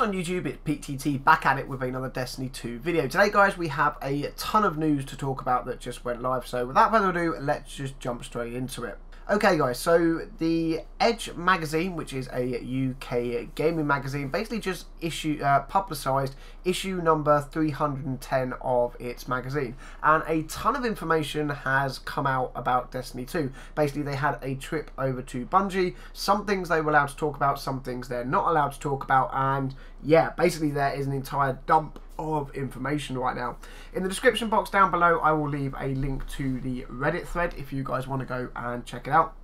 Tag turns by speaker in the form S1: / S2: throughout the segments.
S1: on YouTube? It's PTT back at it with another Destiny 2 video. Today guys, we have a ton of news to talk about that just went live, so without further ado, let's just jump straight into it. Okay guys, so the Edge magazine, which is a UK gaming magazine, basically just publicised issue number 310 of its magazine, and a ton of information has come out about Destiny 2. Basically they had a trip over to Bungie, some things they were allowed to talk about, some things they're not allowed to talk about, and yeah, basically there is an entire dump of information right now. In the description box down below I will leave a link to the Reddit thread if you guys want to go and check it out.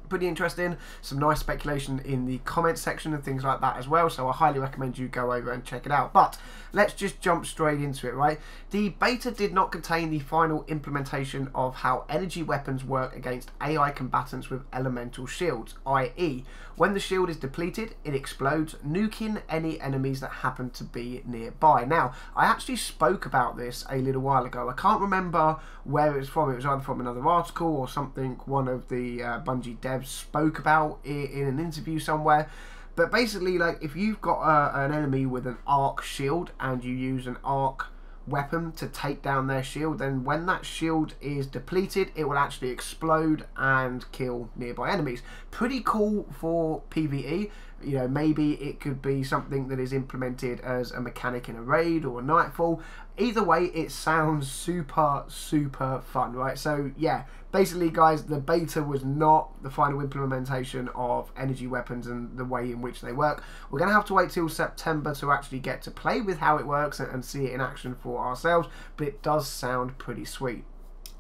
S1: Pretty interesting, some nice speculation in the comments section and things like that as well, so I highly recommend you go over and check it out. But let's just jump straight into it, right? The beta did not contain the final implementation of how energy weapons work against AI combatants with elemental shields, i.e. when the shield is depleted it explodes, nuking any enemies that happen to be nearby. Now I actually spoke about this a little while ago. I can't remember where it was from. It was either from another article or something one of the Bungie devs spoke about in an interview somewhere. But basically, like, if you've got an enemy with an arc shield and you use an arc weapon to take down their shield, then when that shield is depleted it will actually explode and kill nearby enemies. Pretty cool for PvE. You know, maybe it could be something that is implemented as a mechanic in a raid or a Nightfall. Either way, it sounds super fun, right? So yeah, basically guys, the beta was not the final implementation of energy weapons and the way in which they work. We're going to have to wait till September to actually get to play with how it works and see it in action for ourselves, but it does sound pretty sweet.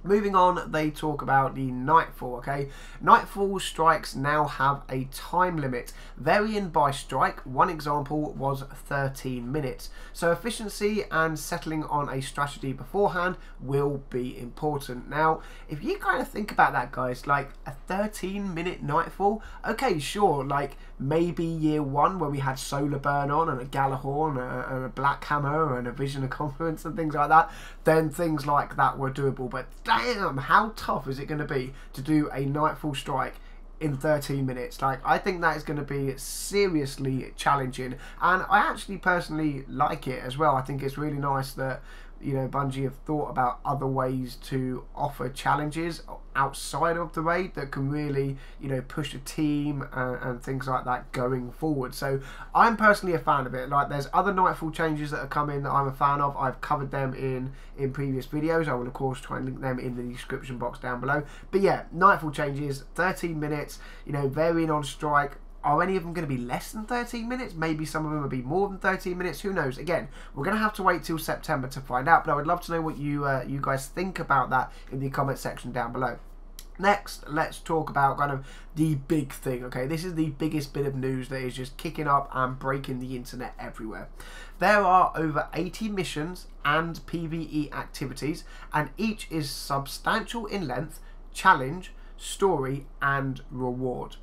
S1: Moving on, they talk about the Nightfall, okay? Nightfall strikes now have a time limit, varying by strike. One example was 13 minutes. So efficiency and settling on a strategy beforehand will be important. Now, if you kind of think about that, guys, like a 13-minute Nightfall, okay, sure, like maybe year one when we had Solar Burn on and a Galahorn and a Black Hammer and a Vision of Confluence and things like that, then things like that were doable. But damn, how tough is it going to be to do a Nightfall strike in 13 minutes? Like, I think that is going to be seriously challenging, and I actually personally like it as well. I think it's really nice that, you know, Bungie have thought about other ways to offer challenges outside of the raid that can really, you know, push a team and things like that going forward. So I'm personally a fan of it. Like, there's other Nightfall changes that are coming that I'm a fan of. I've covered them in previous videos. I will of course try and link them in the description box down below. But yeah, Nightfall changes, 13 minutes, you know, varying on strike. Are any of them going to be less than 13 minutes? Maybe some of them will be more than 13 minutes. Who knows? Again, we're going to have to wait till September to find out. But I would love to know what you guys think about that in the comment section down below. Next, let's talk about kind of the big thing, okay? This is the biggest bit of news that is just kicking up and breaking the internet everywhere. There are over 80 missions and PvE activities, and each is substantial in length, challenge, story, and reward.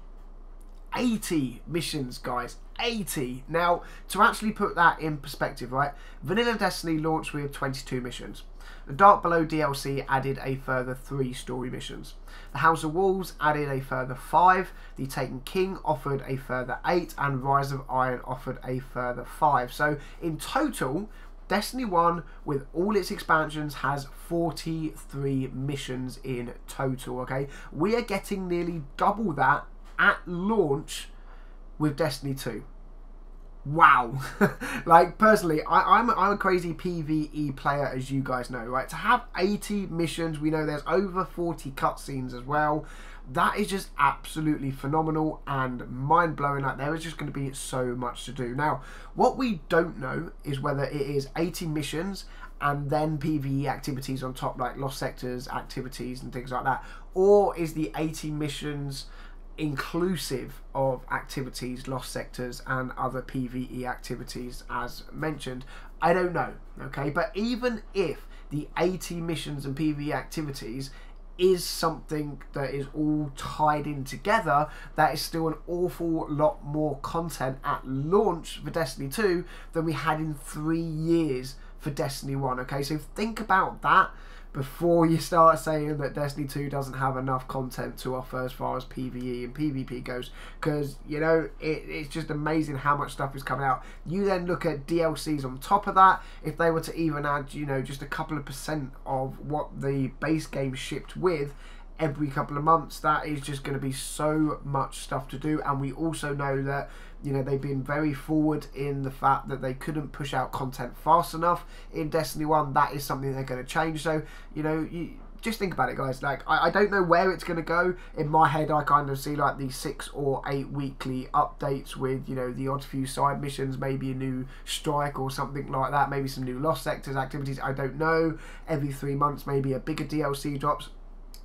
S1: 80 missions, guys. 80. Now, to actually put that in perspective, right? Vanilla Destiny launched with 22 missions. The Dark Below DLC added a further 3 story missions. The House of Wolves added a further 5. The Taken King offered a further 8. And Rise of Iron offered a further 5. So, in total, Destiny 1, with all its expansions, has 43 missions in total, okay? We are getting nearly double that at launch with Destiny 2. Wow. Like, personally, I'm a crazy PvE player, as you guys know, right? To have 80 missions, we know there's over 40 cutscenes as well. That is just absolutely phenomenal and mind-blowing. Like, there is just going to be so much to do. Now, what we don't know is whether it is 80 missions and then PvE activities on top, like Lost Sectors activities and things like that, or is the 80 missions inclusive of activities, Lost Sectors and other PvE activities as mentioned. I don't know, okay? But even if the 80 missions and PvE activities is something that is all tied in together, that is still an awful lot more content at launch for Destiny 2 than we had in 3 years for Destiny 1, okay? So think about that before you start saying that Destiny 2 doesn't have enough content to offer as far as PvE and PvP goes, because, you know, it's just amazing how much stuff is coming out. You then look at DLCs on top of that. If they were to even add, you know, just a couple of % of what the base game shipped with every couple of months, that is just going to be so much stuff to do. And we also know that, you know, they've been very forward in the fact that they couldn't push out content fast enough in Destiny 1. That is something they're going to change. So, you know, just think about it, guys. Like, I don't know where it's going to go. In my head, I kind of see like these 6 or 8 weekly updates with, you know, the odd few side missions, maybe a new strike or something like that, maybe some new Lost Sectors activities. I don't know. Every 3 months, maybe a bigger DLC drops.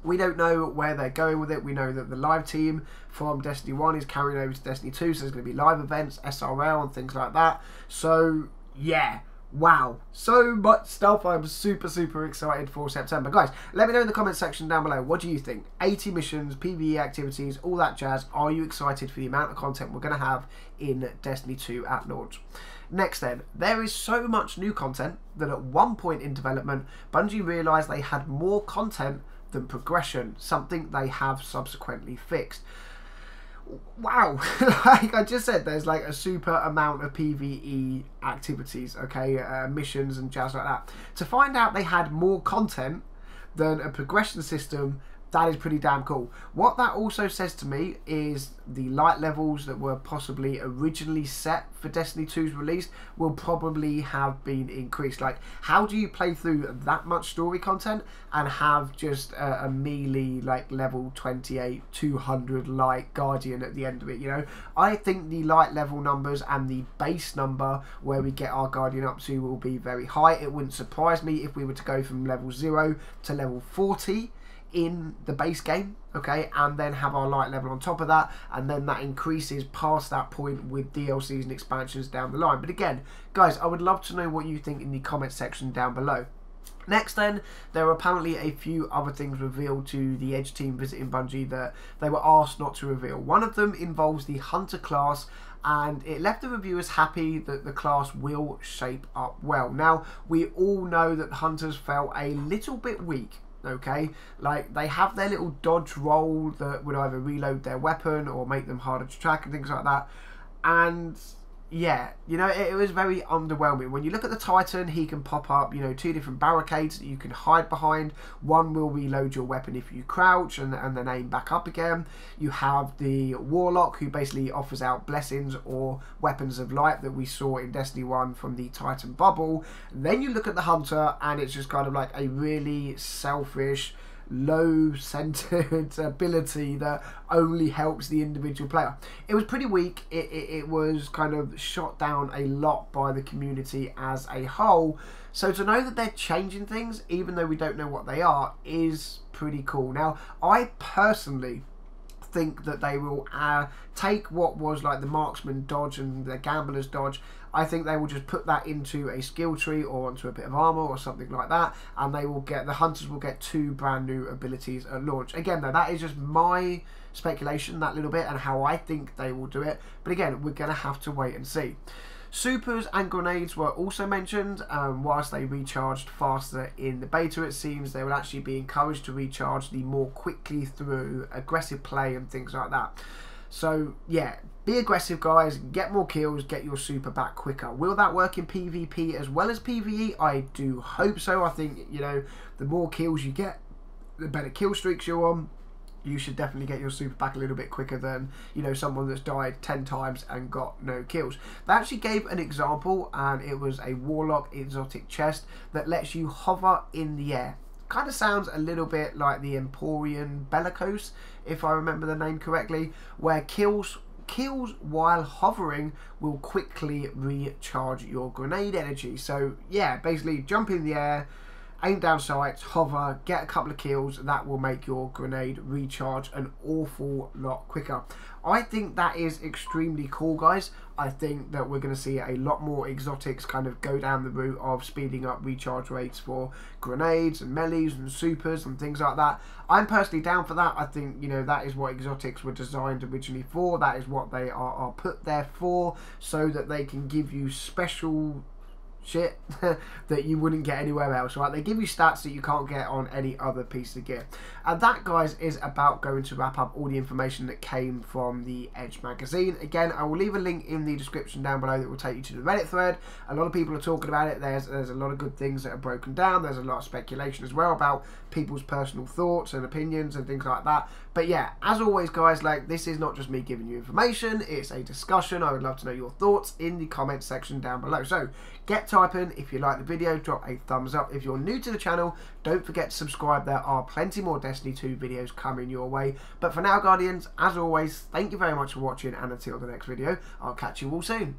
S1: We don't know where they're going with it. We know that the live team from Destiny 1 is carrying over to Destiny 2, so there's going to be live events, SRL and things like that. So, yeah. Wow. So much stuff. I'm super, super excited for September. Guys, let me know in the comments section down below. What do you think? 80 missions, PvE activities, all that jazz. Are you excited for the amount of content we're going to have in Destiny 2 at launch? Next then, there is so much new content that at one point in development, Bungie realised they had more content than progression, something they have subsequently fixed. Wow. Like I just said, there's like a super amount of PvE activities, okay, missions and jazz like that. To find out they had more content than a progression system, that is pretty damn cool. What that also says to me is the light levels that were possibly originally set for Destiny 2's release will probably have been increased. Like, how do you play through that much story content and have just a melee, like, level 28, 200 light Guardian at the end of it, you know? I think the light level numbers and the base number where we get our Guardian up to will be very high. It wouldn't surprise me if we were to go from level 0 to level 40 in the base game, okay, and then have our light level on top of that, and then that increases past that point with DLCs and expansions down the line. But again, guys, I would love to know what you think in the comment section down below. Next then, there are apparently a few other things revealed to the Edge team visiting Bungie that they were asked not to reveal. One of them involves the Hunter class, and it left the reviewers happy that the class will shape up well. Now, we all know that the Hunters felt a little bit weak, okay, like they have their little dodge roll that would either reload their weapon or make them harder to track and things like that. And yeah, you know, it was very underwhelming. When you look at the Titan, he can pop up, you know, 2 different barricades that you can hide behind. One will reload your weapon if you crouch and then aim back up again. You have the Warlock, who basically offers out blessings or weapons of light that we saw in Destiny 1 from the Titan bubble. Then you look at the Hunter, and it's just kind of like a really selfish, low-centered ability that only helps the individual player. It was pretty weak. It was kind of shot down a lot by the community as a whole. So to know that they're changing things, even though we don't know what they are, is pretty cool. Now, I personally think that they will take what was like the marksman dodge and the gambler's dodge. I think they will just put that into a skill tree or onto a bit of armor or something like that, and they will get, the Hunters will get 2 brand new abilities at launch. Again though, that is just my speculation, that little bit, and how I think they will do it. But again, we're going to have to wait and see. Supers and grenades were also mentioned. Whilst they recharged faster in the beta, it seems they will actually be encouraged to recharge the more quickly through aggressive play and things like that. So yeah, be aggressive, guys, get more kills, get your super back quicker. Will that work in PvP as well as PvE? I do hope so. I think, you know, the more kills you get, the better kill streaks you're on. You should definitely get your super back a little bit quicker than, you know, someone that's died 10 times and got no kills. They actually gave an example, and it was a Warlock exotic chest that lets you hover in the air. Kind of sounds a little bit like the Emporian Bellicose, if I remember the name correctly, where kills while hovering will quickly recharge your grenade energy. So yeah, basically jump in the air, aim down sights, hover, get a couple of kills. That will make your grenade recharge an awful lot quicker. I think that is extremely cool, guys. I think that we're going to see a lot more exotics kind of go down the route of speeding up recharge rates for grenades and melees and supers and things like that. I'm personally down for that. I think, you know, that is what exotics were designed originally for. That is what they are put there for, so that they can give you special shit that you wouldn't get anywhere else, right? They give you stats that you can't get on any other piece of gear. And that, guys, is about going to wrap up all the information that came from the Edge magazine. Again, I will leave a link in the description down below that will take you to the Reddit thread. A lot of people are talking about it. There's a lot of good things that are broken down. There's a lot of speculation as well about people's personal thoughts and opinions and things like that. But yeah, as always, guys, like, this is not just me giving you information, it's a discussion. I would love to know your thoughts in the comment section down below. So get typing. If you like the video, drop a thumbs up. If you're new to the channel, don't forget to subscribe. There are plenty more Destiny 2 videos coming your way. But for now, Guardians, as always, thank you very much for watching, and until the next video, I'll catch you all soon.